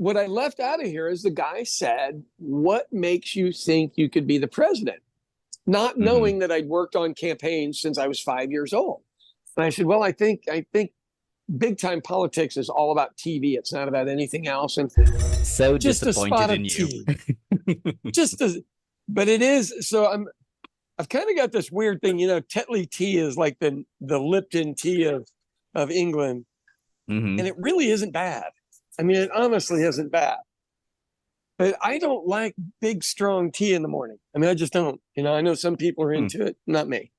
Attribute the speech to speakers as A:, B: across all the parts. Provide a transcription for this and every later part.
A: what I left out of here is the guy said, what makes you think you could be the president? Not knowing that I'd worked on campaigns since I was 5 years old. And I said, well, I think big time politics is all about TV. It's not about anything else. And
B: so
A: just
B: disappointed in you.
A: But it is. So I've kind of got this weird thing, you know, Tetley tea is like the Lipton tea of England. And it really isn't bad. I mean, it honestly isn't bad. But I don't like big, strong tea in the morning. I mean, I just don't. You know, I know some people are into it, not me.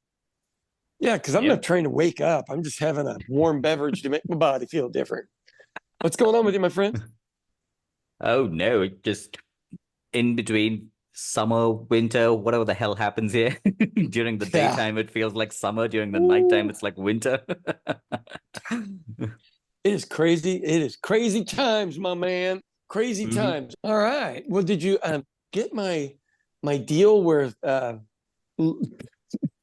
A: Yeah, because I'm not trying to wake up. I'm just having a warm beverage to make my body feel different. What's going on with you, my friend?
B: Oh, no, just in between summer, winter, whatever the hell happens here. During the daytime, it feels like summer. During the nighttime, it's like winter.
A: It is crazy. It is crazy times, my man. Crazy times. All right. Well, did you get my deal where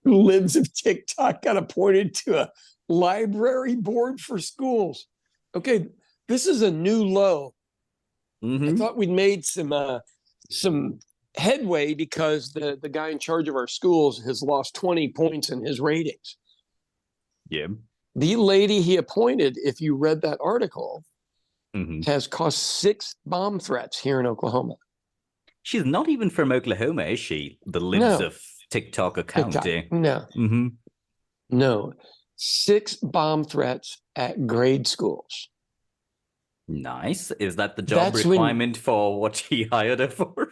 A: Libs of TikTok got appointed to a library board for schools? Okay, this is a new low. I thought we'd made some headway because the guy in charge of our schools has lost 20 points in his ratings.
B: Yeah.
A: The lady he appointed, if you read that article, has caused 6 bomb threats here in Oklahoma.
B: She's not even from Oklahoma, is she? The Libs of TikTok account.
A: No. No. 6 bomb threats at grade schools.
B: Nice. Is that the job requirement for what he hired her for?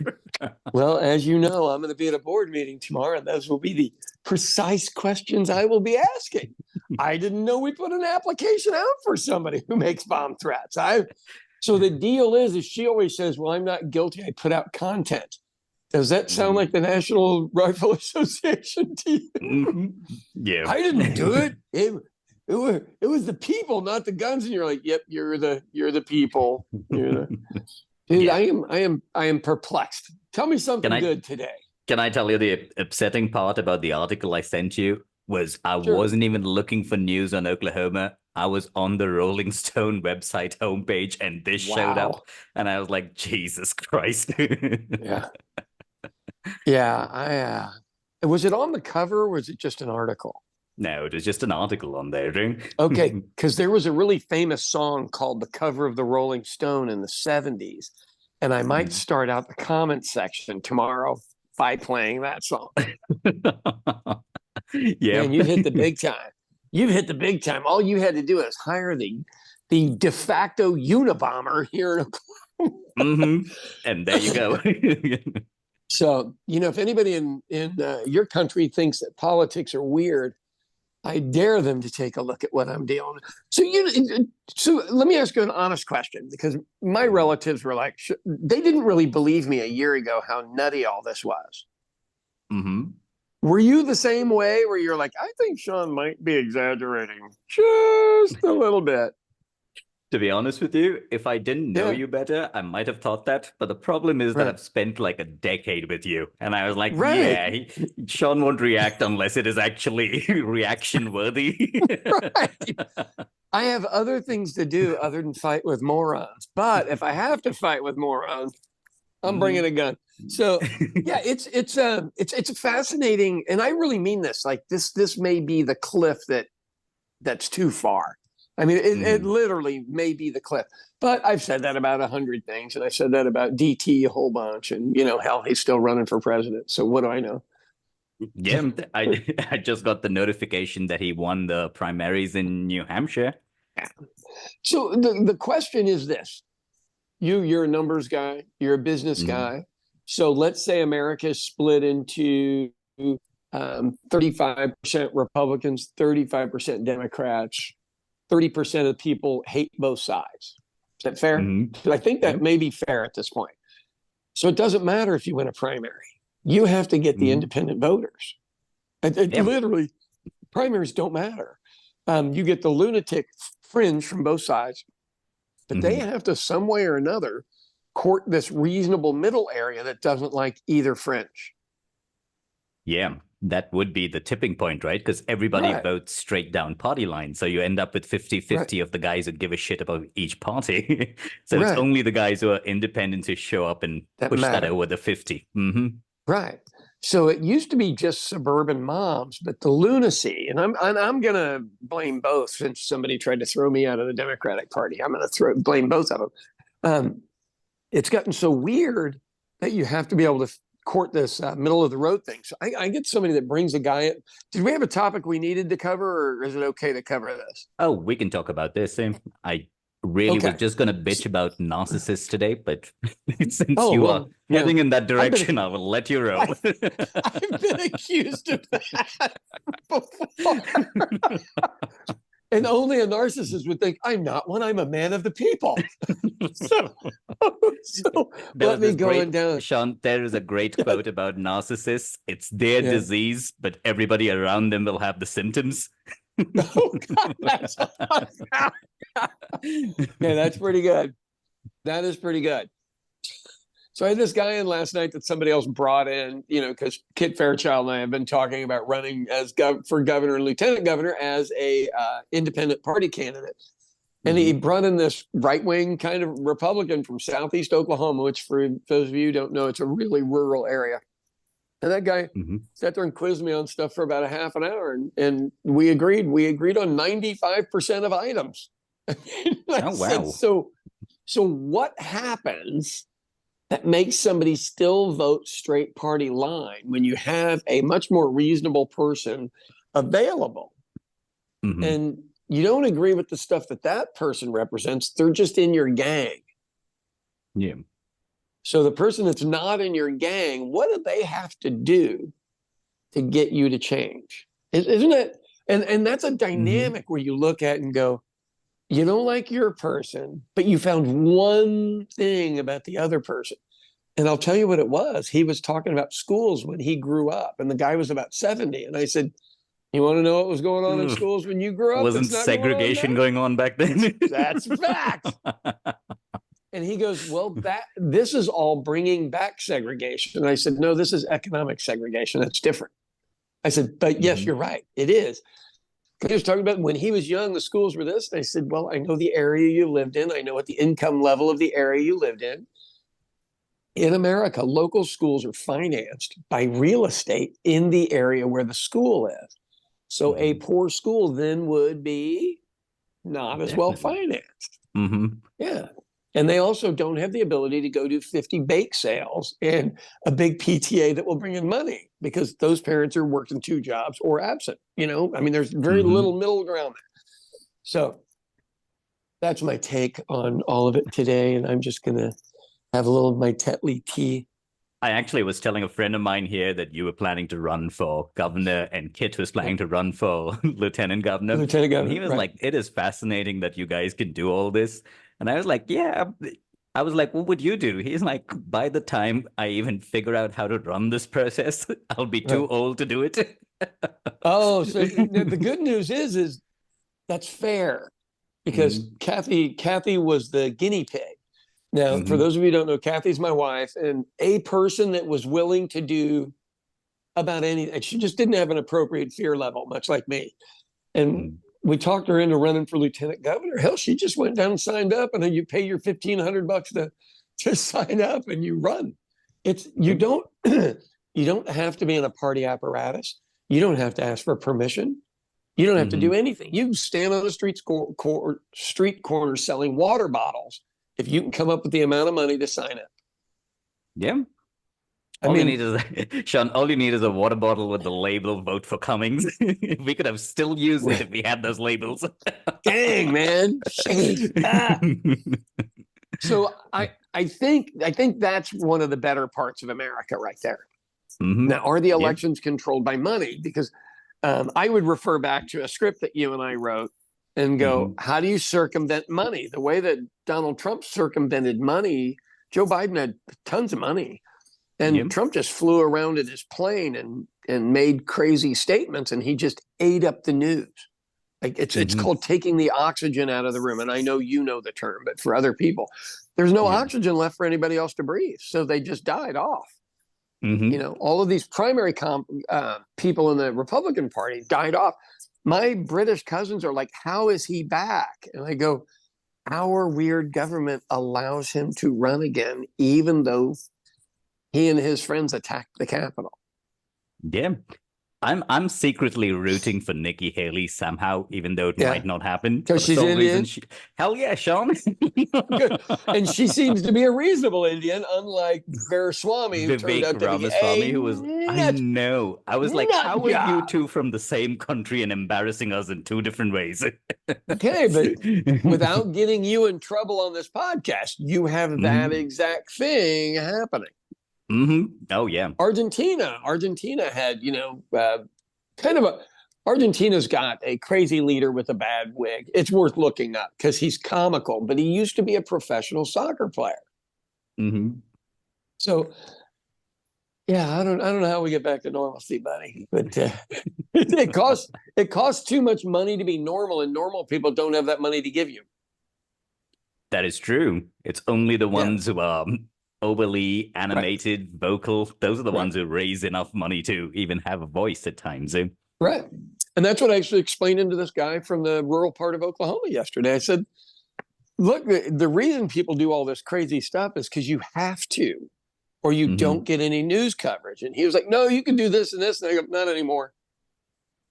A: Well, as you know, I'm going to be at a board meeting tomorrow, and those will be the precise questions I will be asking. I didn't know we put an application out for somebody who makes bomb threats. So the deal is she always says, well, I'm not guilty. I put out content. Does that sound like the National Rifle Association to you?
B: Yeah.
A: I didn't do it. It was the people, not the guns. And you're like, yep, you're the people. Dude, I am perplexed. Tell me something good today.
B: Can I tell you the upsetting part about the article I sent you? Was I wasn't even looking for news on Oklahoma. I was on the Rolling Stone website homepage, and this showed up, and I was like, Jesus Christ.
A: Was it on the cover, or was it just an article?
B: No, it was just an article on there.
A: Okay, because there was a really famous song called The Cover of the Rolling Stone in the 70s, and I might start out the comment section tomorrow by playing that song.
B: Yeah,
A: man, you've hit the big time. You've hit the big time. All you had to do is hire the de facto Unabomber here in Oklahoma.
B: And there you go.
A: So, you know, if anybody in your country thinks that politics are weird, I dare them to take a look at what I'm dealing with. So let me ask you an honest question, because my relatives were like, they didn't really believe me a year ago how nutty all this was. Were you the same way, where you're like, I think Sean might be exaggerating just a little bit?
B: To be honest with you, if I didn't know you better, I might have thought that. But the problem is that I've spent like a decade with you. And I was like, Sean won't react unless it is actually reaction worthy.
A: I have other things to do other than fight with morons. But if I have to fight with morons, I'm bringing a gun. So yeah, it's fascinating. And I really mean this. Like this may be the cliff that's too far. I mean, it literally may be the cliff. But I've said that about 100 things, and I said that about DT a whole bunch. And, you know, hell, he's still running for president. So what do I know?
B: Yeah, I just got the notification that he won the primaries in New Hampshire.
A: Yeah. So the question is this. You're a numbers guy. You're a business guy. So let's say America is split into 35% Republicans, 35% Democrats. 30% of people hate both sides. Is that fair? I think that may be fair at this point. So it doesn't matter if you win a primary. You have to get the independent voters. Literally, primaries don't matter. You get the lunatic fringe from both sides, but they have to, some way or another, court this reasonable middle area that doesn't like either fringe.
B: Yeah. that would be the tipping point, right? Because everybody
A: Right.
B: votes straight down party lines. So you end up with 50-50 of the guys who give a shit about each party. So it's
A: Right.
B: only the guys who are independent who show up and
A: That
B: push that
A: matter.
B: over the 50.
A: Right. So it used to be just suburban moms, but the lunacy, and I'm gonna blame both since somebody tried to throw me out of the Democratic Party. I'm gonna blame both of them. It's gotten so weird that you have to be able to court this middle of the road thing. So I get somebody that brings a guy in. Did we have a topic we needed to cover, or is it okay to cover this?
B: Oh, we can talk about this. I really was
A: Okay.
B: just going to bitch about narcissists today, but since
A: Oh,
B: you
A: well,
B: are heading in that
A: been-
B: direction, I will let you roll.
A: I've been accused of that before. And only a narcissist would think, I'm not one, I'm a man of the people. so let me go down.
B: Sean, there is a great quote about narcissists. It's their
A: Yeah.
B: disease, but everybody around them will have the symptoms.
A: Oh, God, that's yeah, that's pretty good. That is pretty good. So I had this guy in last night that somebody else brought in, because Kit Fairchild and I have been talking about running as for governor and lieutenant governor as a independent party candidate. And he brought in this right-wing kind of Republican from Southeast Oklahoma, which for those of you who don't know, it's a really rural area. And that guy sat there and quizzed me on stuff for about a half an hour. And we agreed. We agreed on 95% of items.
B: Oh, wow.
A: So what happens that makes somebody still vote straight party line when you have a much more reasonable person available? And you don't agree with the stuff that person represents. They're just in your gang.
B: Yeah.
A: So the person that's not in your gang, what do they have to do to get you to change? Isn't it? And that's a dynamic where you look at and go, you don't like your person, but you found one thing about the other person. And I'll tell you what it was. He was talking about schools when he grew up, and the guy was about 70. And I said, you want to know what was going on in schools when you grew up?
B: Wasn't segregation going on back then?
A: That's fact. And he goes, well, this is all bringing back segregation. And I said, no, this is economic segregation. That's different. I said, but yes, you're right. It is. He was talking about when he was young, the schools were this. And I said, well, I know the area you lived in. I know what the income level of the area you lived in. In America, local schools are financed by real estate in the area where the school is. So a poor school then would be not as well financed. Yeah. And they also don't have the ability to go do 50 bake sales and a big PTA that will bring in money because those parents are working 2 jobs or absent. There's very little middle ground there. So that's my take on all of it today. And I'm just going to have a little of my Tetley tea.
B: I actually was telling a friend of mine here that you were planning to run for governor and Kit was planning to run for lieutenant governor. And he was like, it is fascinating that you guys can do all this. And I was like, yeah. I was like, what would you do? He's like, by the time I even figure out how to run this process, I'll be too old to do it.
A: Oh, so the good news is that's fair because Kathy was the guinea pig. Now, for those of you who don't know, Kathy's my wife, and a person that was willing to do about anything. She just didn't have an appropriate fear level, much like me. And we talked her into running for lieutenant governor. Hell, she just went down and signed up, and then you pay your $1,500 to sign up, and you run. You don't have to be in a party apparatus. You don't have to ask for permission. You don't have to do anything. You can stand on the street corner selling water bottles if you can come up with the amount of money to sign up.
B: Yeah. All you need is a water bottle with the label "Vote for Cummings." We could have still used it if we had those labels.
A: Dang, man. So I think that's one of the better parts of America right there. Now, are the elections controlled by money? Because I would refer back to a script that you and I wrote and go, how do you circumvent money? The way that Donald Trump circumvented money, Joe Biden had tons of money. And Trump just flew around in his plane and made crazy statements, and he just ate up the news. Like it's called taking the oxygen out of the room. And I know you know the term, but for other people, there's no oxygen left for anybody else to breathe. So they just died off.
B: Hmm.
A: You know, all of these primary people in the Republican Party died off. My British cousins are like, how is he back? And I go, our weird government allows him to run again, even though he and his friends attacked the Capitol.
B: Yeah. I'm secretly rooting for Nikki Haley somehow, even though it might not happen. For
A: Because
B: the
A: she's
B: sole
A: Indian.
B: reason hell yeah, Sean.
A: Good. And she seems to be a reasonable Indian, unlike Veeraswamy, who turned
B: Vivek
A: out to be
B: Ramaswamy,
A: a
B: who was, I know. I was like, how are you
A: job.
B: two from the same country and embarrassing us in two different ways?
A: Okay, but without getting you in trouble on this podcast, you have that exact thing happening.
B: Oh, yeah.
A: Argentina had, you know, Argentina's got a crazy leader with a bad wig. It's worth looking up because he's comical, but he used to be a professional soccer player. So, yeah, I don't know how we get back to normalcy, buddy. But it costs too much money to be normal, and normal people don't have that money to give you.
B: That is true. It's only the ones who are overly animated, vocal. Those are the ones who raise enough money to even have a voice at times.
A: Right. And that's what I actually explained into this guy from the rural part of Oklahoma yesterday. I said, look, the reason people do all this crazy stuff is because you have to, or you don't get any news coverage. And he was like, no, you can do this and this. And I go, not anymore.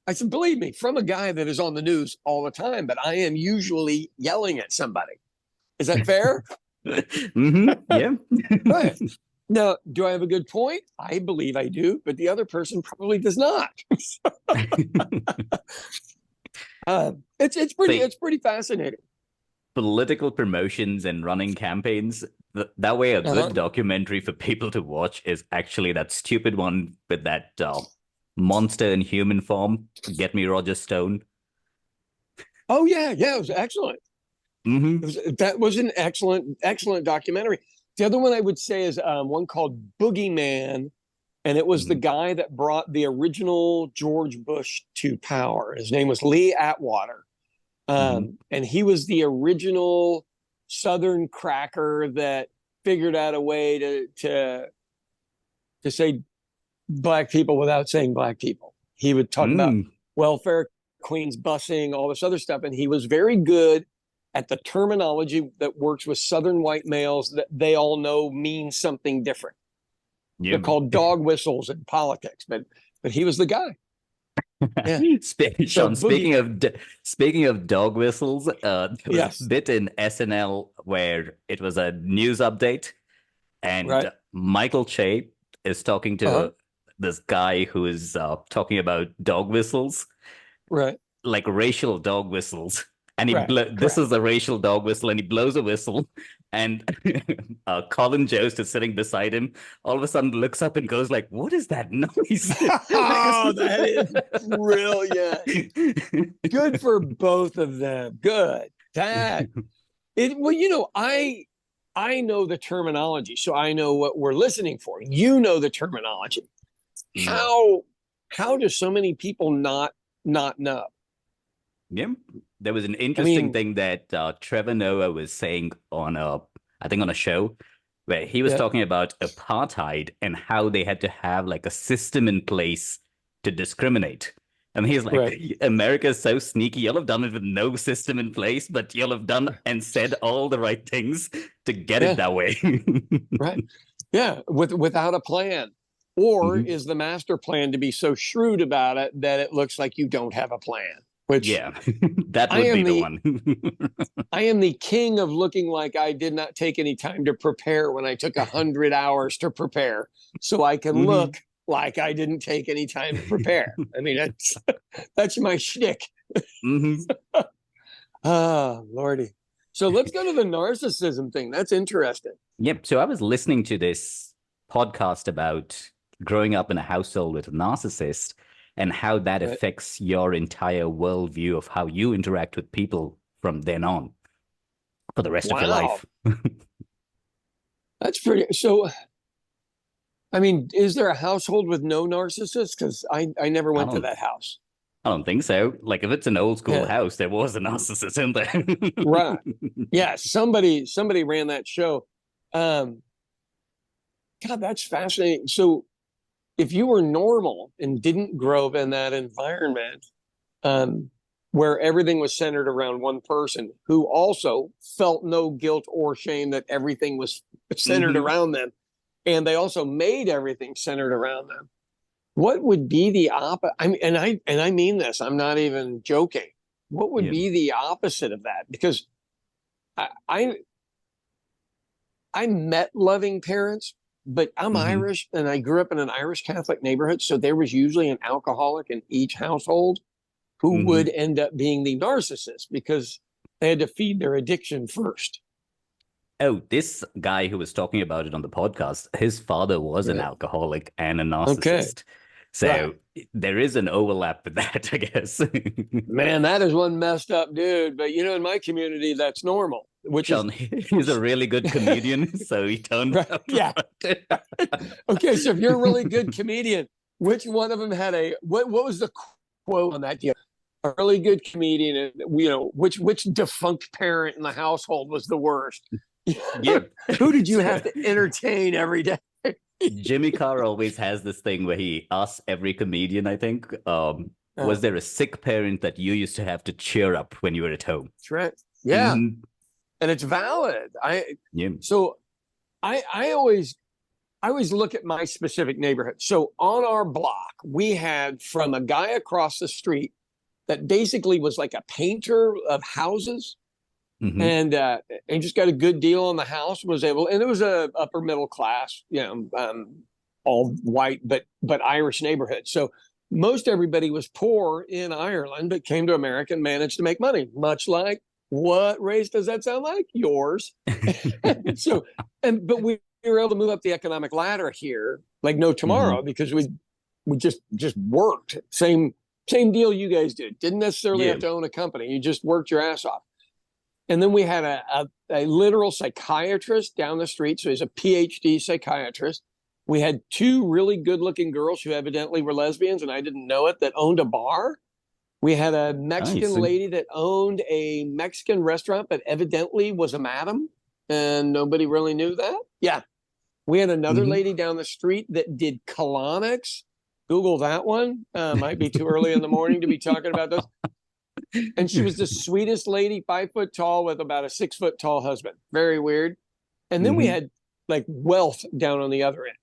A: I said, believe me, from a guy that is on the news all the time, but I am usually yelling at somebody. Is that fair?
B: Yeah.
A: Right. Now, do I have a good point? I believe I do, but the other person probably does not. It's pretty fascinating.
B: Political promotions and running campaigns. That way, a good documentary for people to watch is actually that stupid one with that monster in human form. Get Me Roger Stone.
A: Oh yeah, it was excellent. That was an excellent documentary. The other one I would say is one called Boogeyman, and it was the guy that brought the original George Bush to power. His name was Lee Atwater, and he was the original Southern cracker that figured out a way to say black people without saying black people. He would talk about welfare queens, busing, all this other stuff, and he was very good at the terminology that works with Southern white males that they all know means something different. They're called dog whistles in politics, but he was the guy. Yeah.
B: Sean, speaking of dog whistles, there was a bit in SNL where it was a news update, and Michael Che is talking to this guy who is talking about dog whistles, like racial dog whistles. And this is a racial dog whistle, and he blows a whistle, and Colin Jost is sitting beside him. All of a sudden, looks up and goes like, "What is that noise?"
A: Oh, that is brilliant! Good for both of them. Good. Well, you know, I know the terminology, so I know what we're listening for. You know the terminology. How do so many people not know?
B: Yeah. There was an interesting thing that Trevor Noah was saying on a show where he was talking about apartheid and how they had to have like a system in place to discriminate. And he's like, America's so sneaky. Y'all have done it with no system in place, but y'all have done and said all the right things to get it that way.
A: Right. Yeah. Without a plan. Or is the master plan to be so shrewd about it that it looks like you don't have a plan? Which
B: that would be the one.
A: I am the king of looking like I did not take any time to prepare when I took 100 hours to prepare, so I can look like I didn't take any time to prepare. I mean, that's my shtick. Ah, Lordy. So let's go to the narcissism thing. That's interesting.
B: Yep. So I was listening to this podcast about growing up in a household with a narcissist, and how that affects your entire worldview of how you interact with people from then on for the rest of your life.
A: That's pretty. So, I mean, is there a household with no narcissists? Because I never went to that house.
B: I don't think so. Like, if it's an old school house, there was a narcissist in there.
A: Right. Yeah. Somebody ran that show. God, that's fascinating. So if you were normal and didn't grow up in that environment, where everything was centered around one person who also felt no guilt or shame that everything was centered around them, and they also made everything centered around them, what would be the opposite? I mean, and I mean this, I'm not even joking. What would be the opposite of that? Because I met loving parents, but I'm Irish, and I grew up in an Irish Catholic neighborhood, so there was usually an alcoholic in each household who would end up being the narcissist because they had to feed their addiction first.
B: Oh, this guy who was talking about it on the podcast, his father was an alcoholic and a narcissist. So there is an overlap with that, I guess.
A: Man, that is one messed up dude. But, you know, in my community, that's normal. Which
B: Sean, he's a really good comedian, so he turned out.
A: Yeah. Okay, so if you're a really good comedian, which one of them had what was the quote on that deal? A really good comedian, and you know, which defunct parent in the household was the worst?
B: Yeah.
A: Who did you have to entertain every day?
B: Jimmy Carr always has this thing where he asks every comedian, I think, was there a sick parent that you used to have to cheer up when you were at home?
A: That's right. Yeah. And it's valid. So I always look at my specific neighborhood. So on our block, we had from a guy across the street that basically was like a painter of houses, and just got a good deal on the house, was able, and it was a upper middle class, you know, all white, but Irish neighborhood. So most everybody was poor in Ireland, but came to America and managed to make money, much like, what race does that sound like? Yours. So, but we were able to move up the economic ladder here like no tomorrow, because we just worked. Same deal you guys did. Didn't necessarily have to own a company. You just worked your ass off. And then we had a literal psychiatrist down the street. So he's a PhD psychiatrist. We had two really good looking girls who evidently were lesbians, and I didn't know it, that owned a bar. We had a Mexican lady that owned a Mexican restaurant, but evidently was a madam, and nobody really knew that. Yeah. We had another lady down the street that did colonics. Google that one. Might be too early in the morning to be talking about those. And she was the sweetest lady, 5 foot tall, with about a 6 foot tall husband. Very weird. And then we had like wealth down on the other end.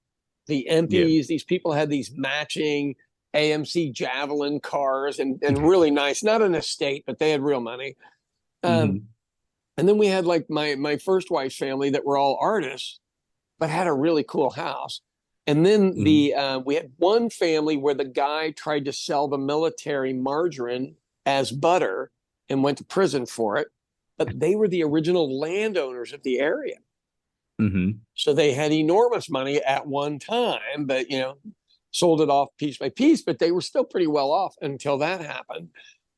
A: The MPs, these people had these matching AMC Javelin cars and really nice, not an estate, but they had real money. And then we had like my first wife's family that were all artists, but had a really cool house. And then we had one family where the guy tried to sell the military margarine as butter and went to prison for it, but they were the original landowners of the area. So they had enormous money at one time, but, you know, sold it off piece by piece, but they were still pretty well off until that happened.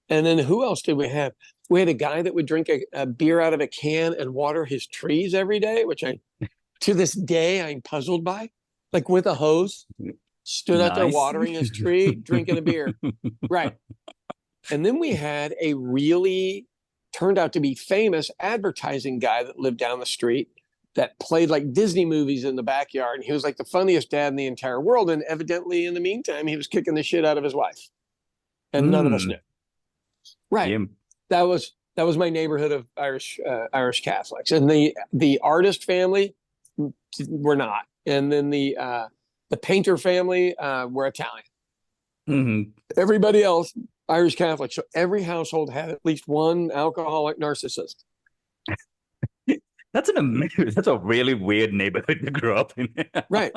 A: And then who else did we have? We had a guy that would drink a beer out of a can and water his trees every day, which to this day, I'm puzzled by, like with a hose, stood out there watering his tree, drinking a beer. Right. And then we had a really turned out to be famous advertising guy that lived down the street that played like Disney movies in the backyard. And he was like the funniest dad in the entire world. And evidently in the meantime, he was kicking the shit out of his wife. And none of us knew. Right. That was my neighborhood of Irish Catholics. And the artist family were not. And then the painter family were Italian. Everybody else, Irish Catholic. So every household had at least one alcoholic narcissist.
B: That's a really weird neighborhood to grow up in.
A: Right.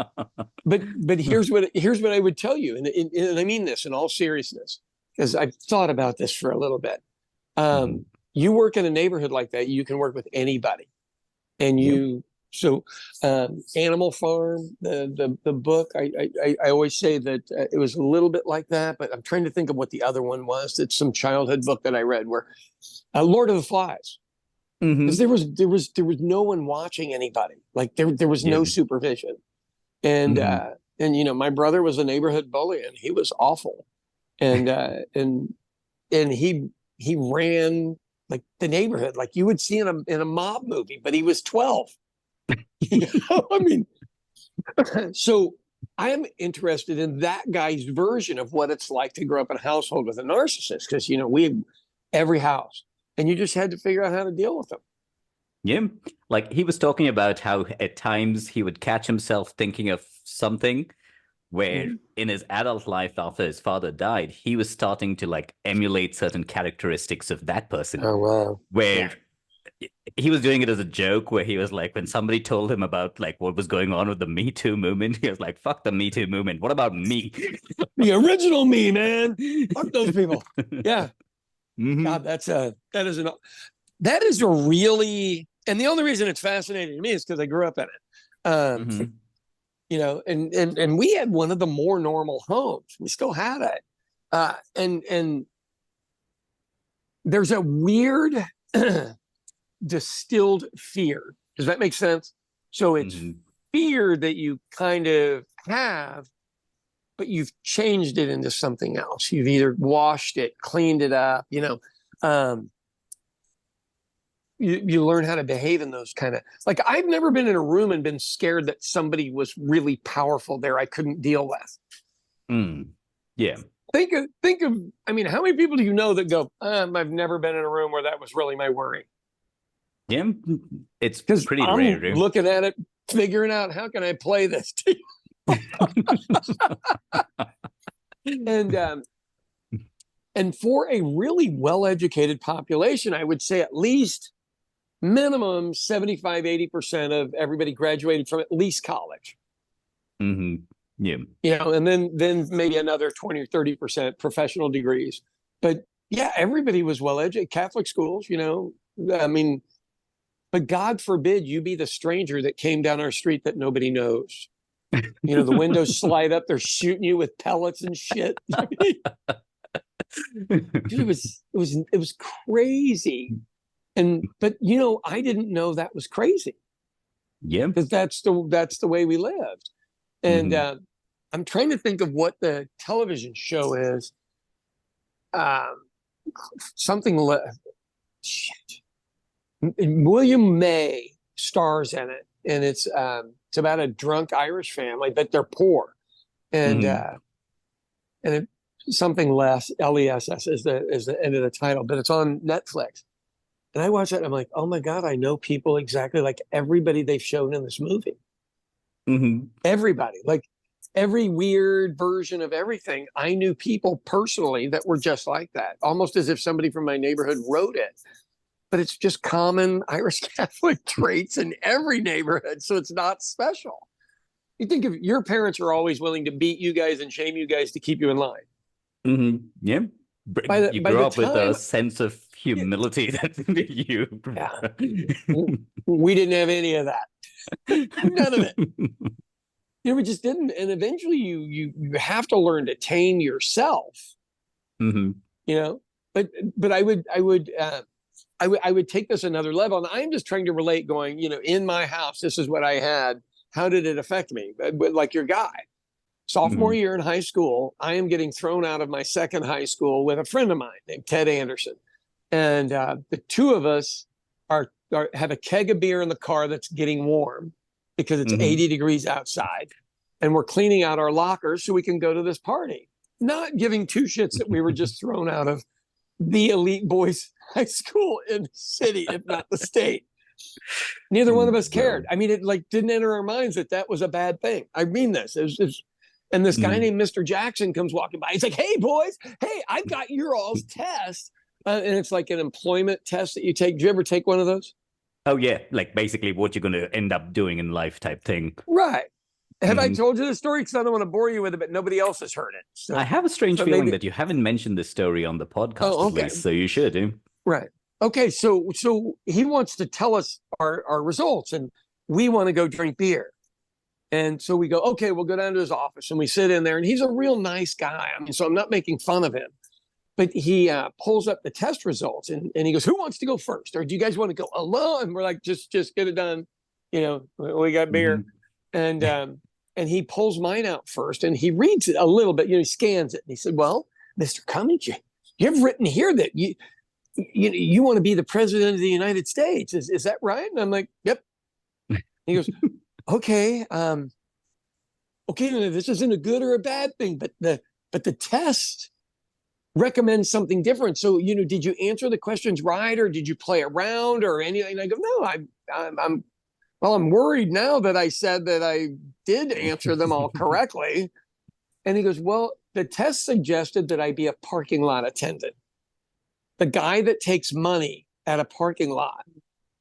A: But here's what I would tell you, and I mean this in all seriousness, because I've thought about this for a little bit. You work in a neighborhood like that, you can work with anybody. And so Animal Farm, the book, I always say that it was a little bit like that, but I'm trying to think of what the other one was. It's some childhood book that I read where Lord of the Flies. Because there was no one watching anybody. Like there was no supervision. And you know, my brother was a neighborhood bully and he was awful. And he ran like the neighborhood, like you would see in a mob movie, but he was 12. You know, I mean, so am interested in that guy's version of what it's like to grow up in a household with a narcissist, because every house, and you just had to figure out how to deal with them.
B: Yeah, like he was talking about how at times he would catch himself thinking of something where in his adult life after his father died, he was starting to like emulate certain characteristics of that person.
A: Oh, wow.
B: Where he was doing it as a joke, where he was like, when somebody told him about like what was going on with the Me Too movement, he was like, fuck the Me Too movement. What about me?
A: The original me, man. Fuck those people. Yeah. God, that is a really, and the only reason it's fascinating to me is because I grew up in it. And we had one of the more normal homes. We still had it. And there's a weird distilled fear. Does that make sense? So it's fear that you kind of have, but you've changed it into something else. You've either washed it, cleaned it up, you learn how to behave in those kind of, like, I've never been in a room and been scared that somebody was really powerful there I couldn't deal with.
B: Yeah.
A: Think of, I mean, how many people do you know that go, I've never been in a room where that was really my worry?
B: Yeah, it's pretty
A: I'm
B: rare. Dude.
A: Looking at it, figuring out how can I play this to you? And for a really well-educated population, I would say at least minimum 75-80% of everybody graduated from at least college.
B: Yeah.
A: And then maybe another 20 or 30% professional degrees. But yeah, everybody was well-educated. Catholic schools, I mean, but God forbid you be the stranger that came down our street that nobody knows. The windows slide up, they're shooting you with pellets and shit. Dude, it was crazy. But I didn't know that was crazy.
B: Yeah.
A: Because that's the way we lived. And I'm trying to think of what the television show is. Shit. William May stars in it, and it's about a drunk Irish family, but they're poor, and something less LESS is the end of the title, but it's on Netflix. And I watch it, and I'm like, oh my God, I know people exactly like everybody they've shown in this movie. Everybody, like every weird version of everything. I knew people personally that were just like that, almost as if somebody from my neighborhood wrote it. But it's just common Irish Catholic traits in every neighborhood, so it's not special. You think of your parents are always willing to beat you guys and shame you guys to keep you in line.
B: Yeah. You grew up with a sense of humility that you.
A: Yeah. We didn't have any of that. None of it. We just didn't. And eventually, you have to learn to tame yourself. But I would take this another level, and I'm just trying to relate. Going, in my house, this is what I had. How did it affect me? But like your guy. Sophomore year in high school, I am getting thrown out of my second high school with a friend of mine named Ted Anderson. And the two of us have a keg of beer in the car that's getting warm because it's 80 degrees outside. And we're cleaning out our lockers so we can go to this party. Not giving two shits that we were just thrown out of the elite boys high school in the city, if not the state. Neither one of us cared. I mean, it didn't enter our minds that was a bad thing. I mean this. And this guy named Mr. Jackson comes walking by. He's like, hey, boys, hey, I've got your all's test. And it's like an employment test that you take. Do you ever take one of those?
B: Oh, yeah. Like basically what you're going to end up doing in life type thing.
A: Right. Have I told you the story? Because I don't want to bore you with it, but nobody else has heard it. So,
B: I have a strange feeling that you haven't mentioned this story on the podcast, at least, so you should.
A: Right. Okay. So he wants to tell us our results, and we want to go drink beer. And so we go, okay, we'll go down to his office, and we sit in there, and he's a real nice guy. I mean, so I'm not making fun of him, but he pulls up the test results, and he goes, who wants to go first? Or do you guys want to go alone? And we're like, just get it done. We got beer. And he pulls mine out first, and he reads it a little bit, he scans it. And he said, well, Mr. Cummings, you've written here that you want to be the president of the United States. Is that right? And I'm like, yep. He goes, okay. Well, okay, no, this isn't a good or a bad thing, but the test recommends something different. So, did you answer the questions right, or did you play around or anything? And I go, no, I'm worried now that I said that I did answer them all correctly. And he goes, well, the test suggested that I be a parking lot attendant, the guy that takes money at a parking lot.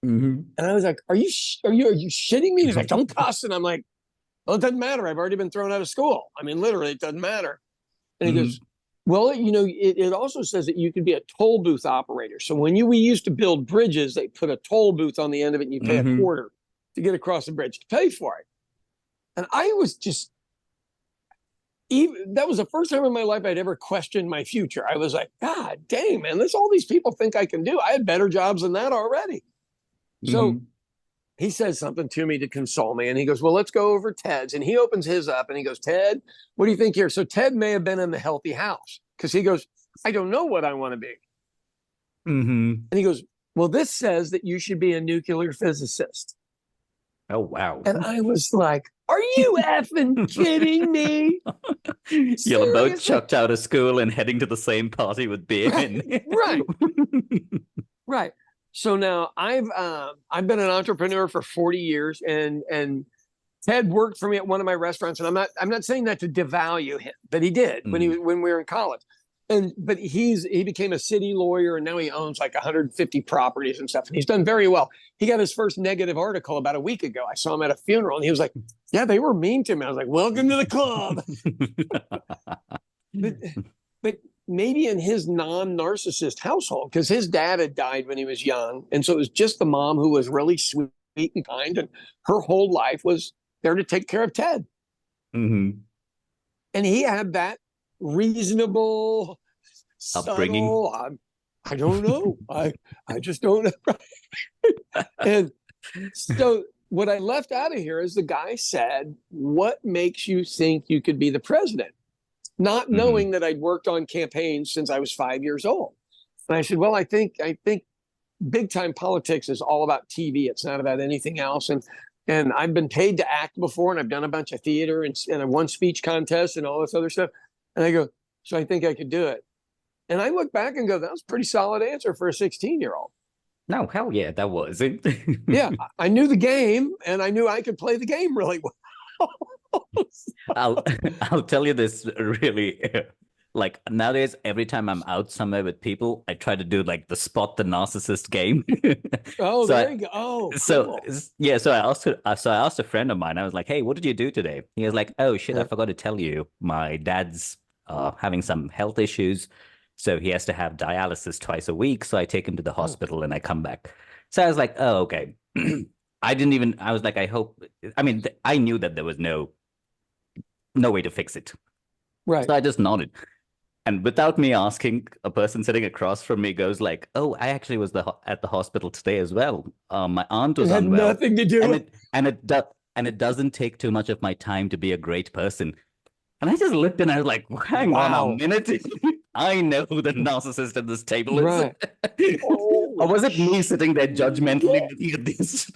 A: And I was like, are you shitting me? He's like, don't cuss. And I'm like, well, it doesn't matter. I've already been thrown out of school. I mean, literally, it doesn't matter. And he goes, well, it also says that you can be a toll booth operator. So when we used to build bridges, they put a toll booth on the end of it and you pay a quarter to get across the bridge to pay for it. And I was just, that was the first time in my life I'd ever questioned my future. I was like, God dang, man, this all these people think I can do. I had better jobs than that already. So he says something to me to console me. And he goes, well, let's go over Ted's. And he opens his up and he goes, Ted, what do you think here? So Ted may have been in the healthy house because he goes, I don't know what I want to be. And he goes, well, this says that you should be a nuclear physicist.
B: Oh, wow.
A: And I was like, are you effing kidding me?
B: You're both chucked out of school and heading to the same party with beer.
A: Right. So now I've been an entrepreneur for 40 years, and Ted worked for me at one of my restaurants. And I'm not saying that to devalue him, but he did when we were in college. But he became a city lawyer, and now he owns like 150 properties and stuff. And he's done very well. He got his first negative article about a week ago. I saw him at a funeral, and he was like, yeah, they were mean to me. I was like, welcome to the club. but maybe in his non-narcissist household, because his dad had died when he was young. And so it was just the mom who was really sweet and kind. And her whole life was there to take care of Ted. And he had that reasonable
B: upbringing.
A: I don't know. I just don't know. And so what I left out of here is the guy said, what makes you think you could be the president? Not knowing that I'd worked on campaigns since I was 5 years old. And I said, well, I think big time politics is all about TV. It's not about anything else. And I've been paid to act before, and I've done a bunch of theater and I won speech contests and all this other stuff. And I go, so I think I could do it. And I look back and go, that was a pretty solid answer for a 16-year-old.
B: No, hell yeah, that was it.
A: Yeah, I knew the game, and I knew I could play the game really well.
B: I'll tell you this really, like nowadays, every time I'm out somewhere with people, I try to do like the spot the narcissist game.
A: Oh, so there you go. Oh,
B: so cool. Yeah, so I asked a friend of mine. I was like, "Hey, what did you do today?" He was like, "Oh shit, I forgot to tell you. My dad's having some health issues, so he has to have dialysis twice a week. So I take him to the hospital and I come back." So I was like, "Oh, okay." I was like, I knew that there was no way to fix it.
A: Right.
B: So I just nodded. And without me asking, a person sitting across from me goes like, "Oh, I actually was at the hospital today as well. My aunt was unwell.
A: It had nothing to do.
B: And it doesn't take too much of my time to be a great person." And I just looked and I was like, hang on a minute. I know who the narcissist at this table is.
A: Right.
B: Or was it me sitting there judgmentally looking at this?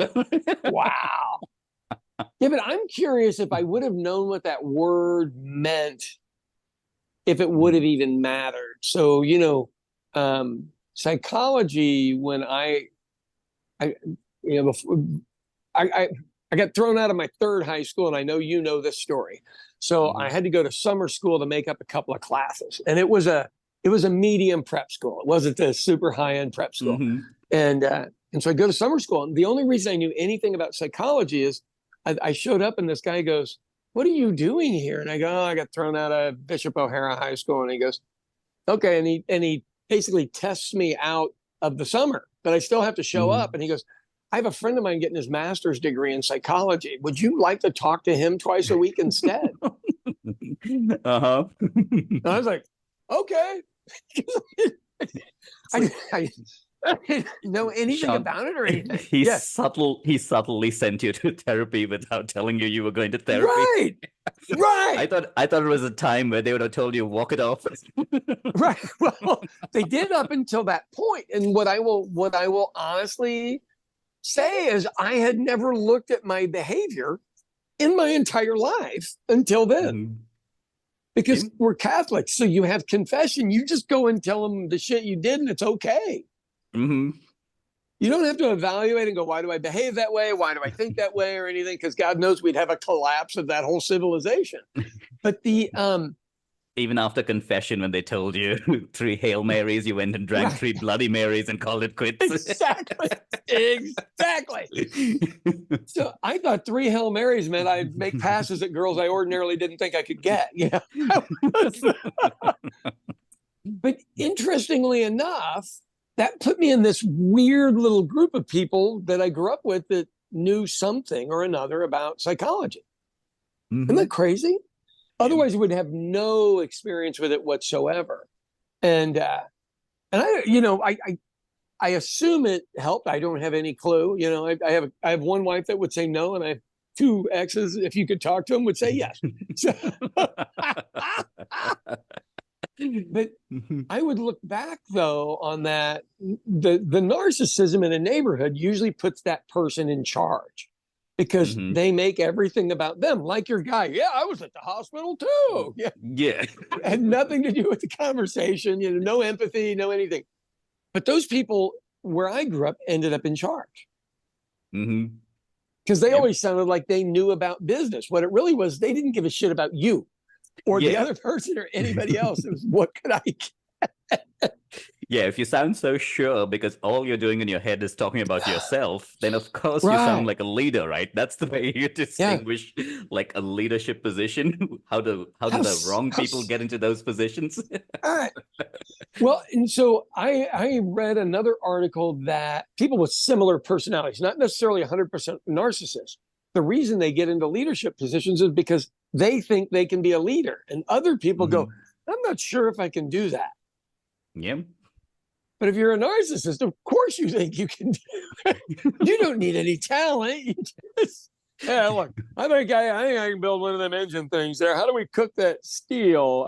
A: Wow. Yeah, but I'm curious if I would have known what that word meant, if it would have even mattered. So, psychology, when I got thrown out of my third high school, and I know you know this story. So I had to go to summer school to make up a couple of classes, and it was a medium prep school. It wasn't a super high end prep school. And so I go to summer school, and the only reason I knew anything about psychology is I showed up, and this guy goes, "What are you doing here?" And I go, "Oh, I got thrown out of Bishop O'Hara High School." And he goes, "Okay," and he basically tests me out of the summer, but I still have to show up. And he goes, "I have a friend of mine getting his master's degree in psychology. Would you like to talk to him twice a week instead?" And I was like, "Okay." I didn't know anything
B: Sean,
A: about it or anything.
B: He subtly sent you to therapy without telling you were going to therapy.
A: Right.
B: I thought it was a time where they would have told you walk it off.
A: Right. Well, they did up until that point. And what I will honestly say is I had never looked at my behavior in my entire life until then. Because we're Catholics, so you have confession. You just go and tell them the shit you did, and it's okay. You don't have to evaluate and go, why do I behave that way? Why do I think that way or anything? Because God knows we'd have a collapse of that whole civilization. But the
B: even after confession, when they told you 3 Hail Marys, you went and drank 3 Bloody Marys and called it quits.
A: Exactly. So I thought 3 Hail Marys meant I'd make passes at girls I ordinarily didn't think I could get. Yeah. But interestingly enough, that put me in this weird little group of people that I grew up with that knew something or another about psychology. Isn't that crazy? Otherwise, you would have no experience with it whatsoever. And I assume it helped. I don't have any clue. You know, I have one wife that would say no, and I have 2 exes, if you could talk to them, would say yes. But I would look back, though, on that. The narcissism in a neighborhood usually puts that person in charge because they make everything about them. Like your guy. Yeah, I was at the hospital, too. Yeah. Had nothing to do with the conversation. You know, no empathy, no anything. But those people where I grew up ended up in charge. Because they always sounded like they knew about business. What it really was, they didn't give a shit about you or the other person or anybody else. It was, what could I get?
B: If you sound so sure because all you're doing in your head is talking about yourself, then of course you sound like a leader, right? That's the way you distinguish like a leadership position. How do the wrong people get into those positions?
A: All right. Well, and so I read another article that people with similar personalities, not necessarily 100% narcissists, the reason they get into leadership positions is because they think they can be a leader. And other people go, I'm not sure if I can do that. But if you're a narcissist, of course you think you can do it. You don't need any talent. You just, look, I think I can build one of them engine things there. How do we cook that steel?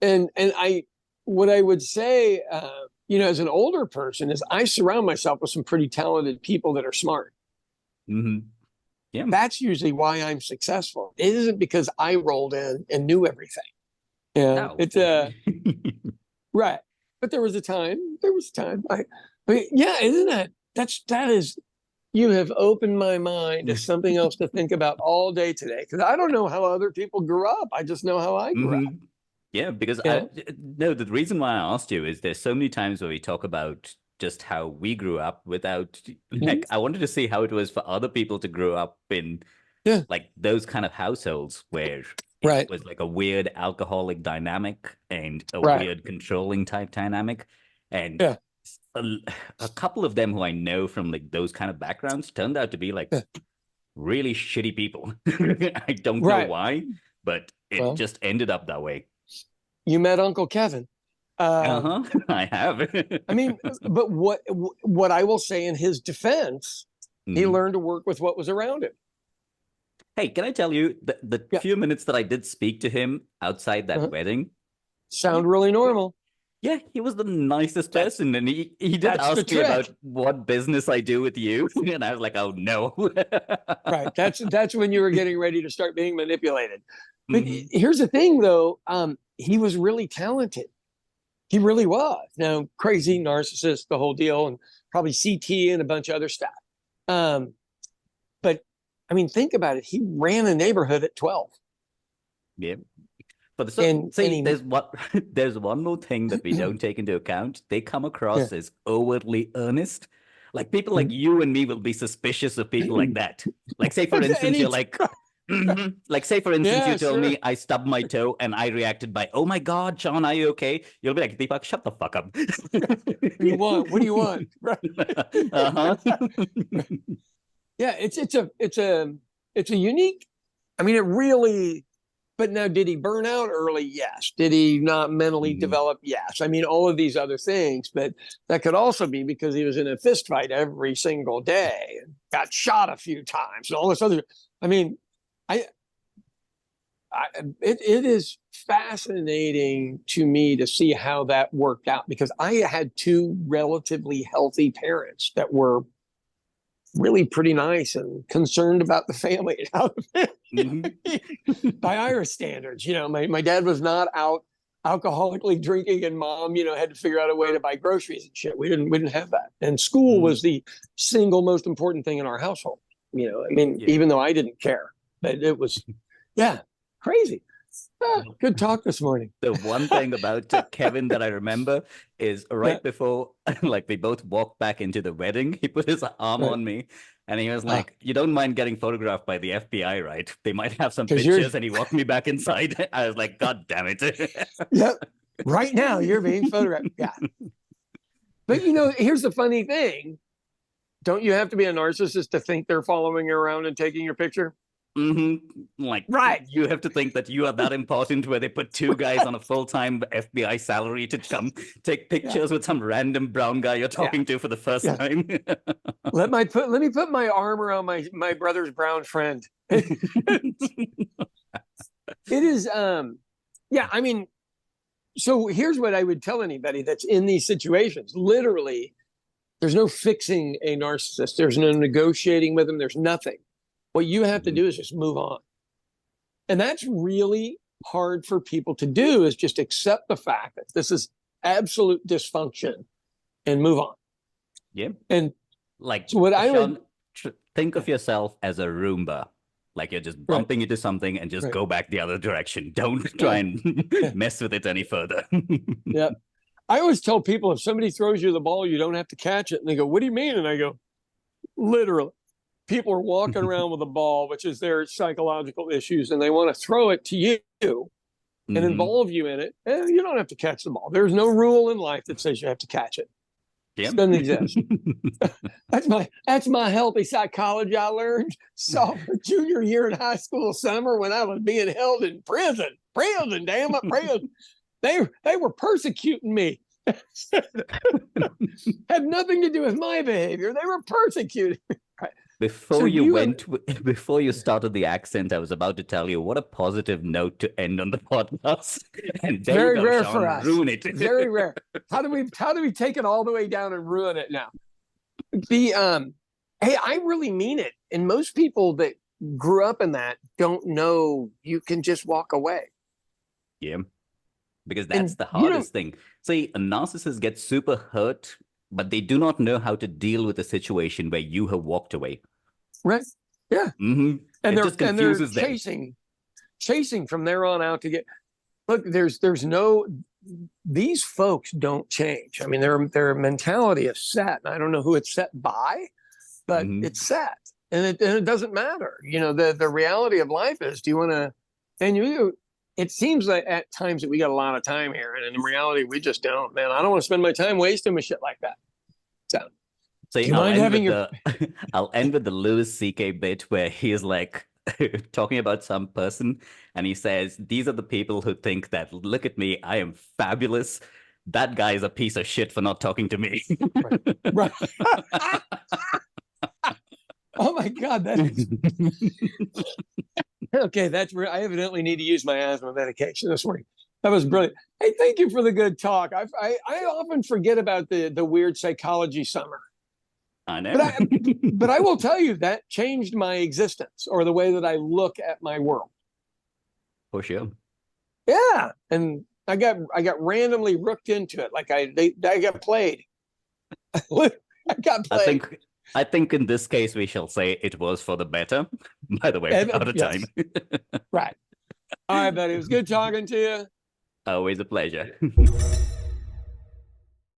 A: And what I would say, as an older person is I surround myself with some pretty talented people that are smart. That's usually why I'm successul. It isn't because I rolled in and knew everything. It's right. But there was a time. Isn't that is, you have opened my mind to something else to think about all day today. Because I don't know how other people grew up. I just know how I grew up.
B: Yeah, because the reason why I asked you is there's so many times where we talk about just how we grew up without, like, I wanted to see how it was for other people to grow up in like those kind of households where it was like a weird alcoholic dynamic and a weird controlling type dynamic. And a couple of them who I know from like those kind of backgrounds turned out to be like really shitty people. I don't know why, but it just ended up that way.
A: You met Uncle Kevin.
B: I have.
A: I mean, but what I will say in his defense, he learned to work with what was around him.
B: Hey, can I tell you, the few minutes that I did speak to him outside that wedding
A: sound really normal.
B: Yeah, he was the nicest person, and he did ask me about what business I do with you, and I was like, oh no.
A: Right, that's when you were getting ready to start being manipulated. But here's the thing, though, he was really talented. He really was. Now, crazy narcissist, the whole deal, and probably CT and a bunch of other stuff. But I mean, think about it. He ran a neighborhood at 12.
B: Yeah. But there's one more thing that we don't take into account. They come across as overtly earnest. Like people like you and me will be suspicious of people like that. Like say for instance, you're like, like say for instance, you told me I stubbed my toe and I reacted by, oh my God, Sean, are you okay? You'll be like, Deepak, shut the fuck up.
A: What do you want? What do you want? Right. Yeah, it's a unique. I mean, it really. But now, did he burn out early? Yes. Did he not mentally develop? Yes. I mean, all of these other things, but that could also be because he was in a fist fight every single day and got shot a few times and all this other. I mean, it is fascinating to me to see how that worked out because I had 2 relatively healthy parents that were really pretty nice and concerned about the family by Irish standards. You know, my dad was not out alcoholically drinking, and mom, you know, had to figure out a way to buy groceries and shit. We didn't have that. And school was the single most important thing in our household. You know, I mean, even though I didn't care, but it was, crazy. Good talk this morning.
B: The one thing about Kevin that I remember is right before, like, we both walked back into the wedding, he put his arm on me and he was like, you don't mind getting photographed by the FBI, right? They might have some pictures. And he walked me back inside. I was like, God damn it.
A: Yep. Right now you're being photographed. Yeah. But you know, here's the funny thing. Don't you have to be a narcissist to think they're following you around and taking your picture?
B: Like, you have to think that you are that important where they put two guys on a full-time FBI salary to come take pictures with some random brown guy you're talking to for the first time.
A: Let me put my arm around my brother's brown friend. It is I mean, so here's what I would tell anybody that's in these situations. Literally, there's no fixing a narcissist. There's no negotiating with them. There's nothing. What you have to do is just move on. And that's really hard for people to do, is just accept the fact that this is absolute dysfunction and move on.
B: Yeah.
A: And
B: like,
A: so what I
B: would think of yourself as a Roomba. Like, you're just bumping into something and just go back the other direction. Don't try and mess with it any further.
A: Yeah. I always tell people, if somebody throws you the ball, you don't have to catch it. And they go, what do you mean? And I go, literally. People are walking around with a ball, which is their psychological issues, and they want to throw it to you and involve you in it. And you don't have to catch the ball. There's no rule in life that says you have to catch it. It doesn't exist. That's my healthy psychology I learned junior year in high school summer when I was being held in prison. Prison, damn it, prison. They were persecuting me. Had nothing to do with my behavior. They were persecuting me.
B: Before before you started the accent, I was about to tell you what a positive note to end on the podcast. And
A: very rare for us.
B: Ruin it.
A: Very rare. How do we take it all the way down and ruin it now? Hey, I really mean it. And most people that grew up in that don't know you can just walk away.
B: Yeah. Because that's the hardest thing. See, a narcissist gets super hurt, but they do not know how to deal with a situation where you have walked away.
A: Right. Yeah.
B: And
A: they're chasing from there on out to get. Look, these folks don't change. I mean, their mentality is set. I don't know who it's set by, but it's set, and it doesn't matter. You know, the reality of life is, do you want to? And it seems like at times that we got a lot of time here, and in reality, we just don't. Man, I don't want to spend my time wasting with shit like that. So
B: I'll end with the Louis C.K. bit where he is like talking about some person, and he says, "These are the people who think that, look at me, I am fabulous. That guy is a piece of shit for not talking to me."
A: Right. Oh my God, that is okay. That's where I evidently need to use my asthma medication this morning. That was brilliant. Hey, thank you for the good talk. I often forget about the weird psychology summer.
B: I know.
A: But I will tell you that changed my existence, or the way that I look at my world.
B: For sure.
A: Yeah, and I got randomly rooked into it. Like I got played. I got played.
B: I think in this case we shall say it was for the better. By the way, out of time.
A: Right. All right, buddy. It was good talking to you.
B: Always a pleasure.